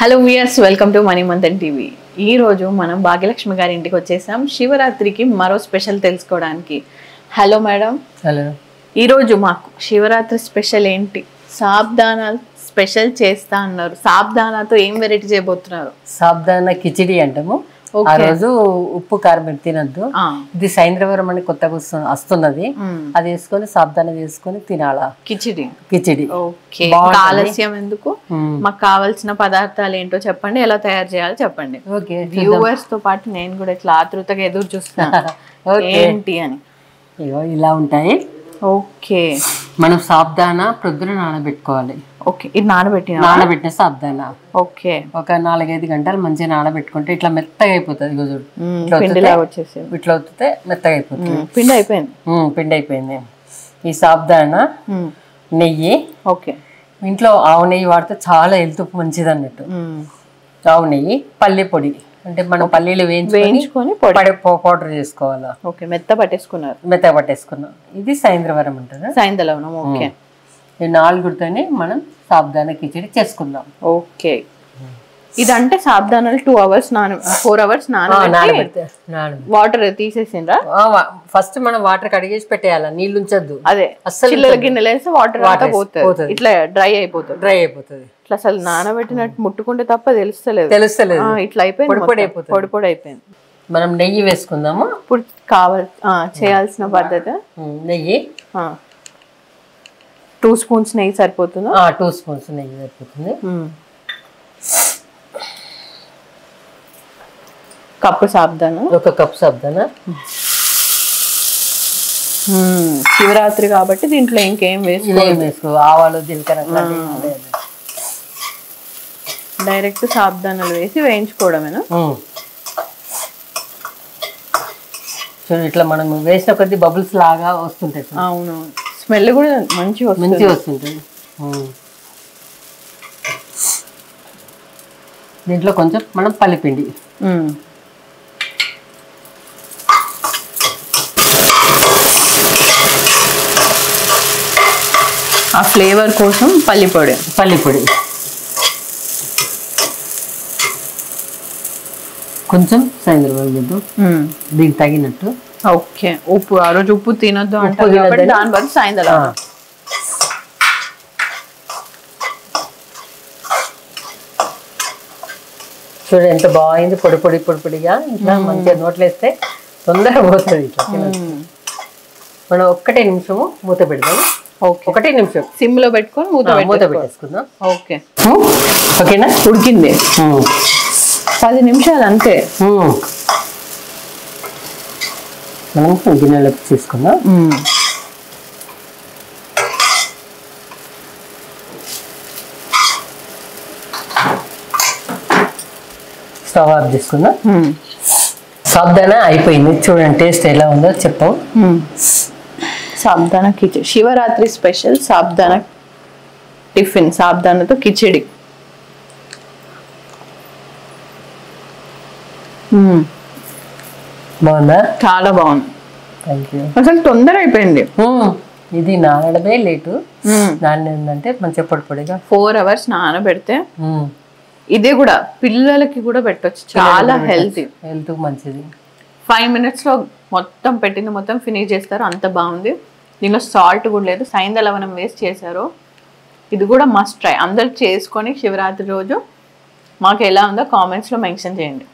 Hello viewers, welcome to money Manthan TV. ఈ రోజు మనం భాగ్యలక్ష్మి గారి ఇంటికి వచ్చేసాం శివరాత్రికి మరో స్పెషల్ తెలుసుకోవడానికి. Hello madam. హలో. ఈరోజు మాకు శివరాత్రి స్పెషల్ ఏంటి? సాబ్దానా స్పెషల్ చేస్తా అన్నారు. సాబ్దానాతో ఏం వెరైటీ చేయబోతున్నారు? సాబ్దానా కిచిడి అంటాము. ఆ రోజు ఉప్పు కారం పెట్టి తినద్దు. ఇది సైంద్రవరం అని కొత్తగా వస్తున్నది. అది వేసుకొని సాబ్దానా చేసుకొని తినాలా కిచిడి. ఓకే, ఆలస్యం ఎందుకు, మాకు కావాల్సిన పదార్థాలు ఏంటో చెప్పండి, ఎలా తయారు చేయాలో చెప్పండి. ఓకే, వ్యూవర్స్ తో పాటు నేను కూడా ఇట్లా ఆతృతగా ఎదురు చూస్తాను ఏంటి అని. ఇలా ఉంటాయి. ఓకే, మనం సాబ్దానా ప్రొద్దున నానబెట్టుకోవాలి. ఓకే, ఇది నానబెట్టిన సాబ్దానా. ఓకే, ఒక 4-5 గంటలు మంచిగా నానబెట్టుకుంటే ఇట్లా మెత్తగా అయిపోతుంది. ఇట్లా అవుతే మెత్తగా అయిపోతుంది. పిండి అయిపోయింది. ఈ సాబ్దానా నెయ్యి. ఓకే, ఇంట్లో ఆవు నెయ్యి వాడితే చాలా హెల్త్ మంచిది అన్నట్టు. ఆవు నెయ్యి, పల్లి పొడి అంటే మనం పల్లీలు వేయించుకొని పౌడర్ చేసుకోవాలా. ఓకే, మెత్తగా పట్టేసుకున్నాం. ఇది సైంద్రవరం ఉంటుంది, సైంధలవనం. ఓకే, ఈ 4తోనే మనం సాబ్దానా కిచిడి చేసుకుందాం. ఓకే, ఇదంటే సాబ్దానాలు 2 hours 4 hours నానబెడితే వాటర్ తీసేసిండ్రా? ఫస్ట్ మనం వాటర్ కడిగేసి పెట్టేయాలా, నీళ్ళు ఉంచద్దు. అదే అసలు గిన్నెలు వేస్తే వాటర్ పోతుంది, ఇట్లా డ్రై అయిపోతుంది. ఇట్లా అసలు నానబెట్టినట్టు ముట్టుకుంటే తప్ప తెలుస్తలేదు. ఇట్లా అయిపోయింది, పొడి అయిపోయింది. మనం నెయ్యి వేసుకుందాము. ఇప్పుడు చేయాల్సిన పద్ధతి, నెయ్యి 2 spoons నెయ్యి సరిపోతుందా? 2 spoons నెయ్యి సరిపోతుంది. కప్పు సాబ్దానా, 1 కప్పు సాబ్దానా. శివరాత్రి కాబట్టి దీంట్లో ఇంకేం వేసుకో, ఆవాలు జీలకర్ర డైరెక్ట్ సాబ్దానాలు వేసి వేయించుకోవడమేనా? ఇట్లా మనం వేసిన కొద్ది బబుల్స్ లాగా వస్తుంటాయి. అవును, స్మెల్ కూడా మంచిగా వస్తుంటుంది. దీంట్లో కొంచెం మనం పల్లిపిండి, ఆ ఫ్లేవర్ కోసం పల్లిపొడి కొంచెం సైంధవరం దీనికి తగినట్టు. ఓకే, ఉప్పు ఆ రోజు ఉప్పు తినొద్దు అంటారు కాబట్టి దాని బట్టి సాయంత్రం. చూడండి ఎంత బాగుంది, పొడిగా ఇట్లా మంచిగా నోట్లు వేస్తే తొందరగా పోతుంది. ఇట్లా మనం 1 నిమిషము మూత పెడదాం. 1 నిమిషం సిమ్ లో పెట్టుకొని మూత పెట్టేసుకుందాం. ఓకే, ఓకేనా? ఉడికింది 10 నిమిషాలు అంతే. మనం గిన్నెలోకి తీసుకుందాం. స్టవ్ ఆఫ్ చేసుకుందాం. సాబ్దానా అయిపోయింది. చూడండి టేస్ట్ ఎలా ఉందో చెప్పాం. సాబ్దానా కిచిడి, శివరాత్రి స్పెషల్ సాబ్దానా టిఫిన్, సాబ్దానాతో కిచిడి. బాగుందా? చాలా బాగుంది. Thank you. అసలు తొందర అయిపోయింది. ఇది నానడమే లేటు. దాన్ని ఏంటంటే మంచిగా పొడిగా 4 hours నానబెడితే ఇదే కూడా పిల్లలకి కూడా పెట్టొచ్చు. చాలా హెల్త్ మంచిది. 5 minutes లో మొత్తం పెట్టింది మొత్తం ఫినిష్ చేస్తారు. అంత బాగుంది. దీనిలో సాల్ట్ కూడా లేదు, సైంధలవనం వేస్ట్ చేశారు. ఇది కూడా మస్ట్ ట్రై. అందరు చేసుకొని శివరాత్రి రోజు మాకు ఎలా ఉందో కామెంట్స్లో మెన్షన్ చేయండి.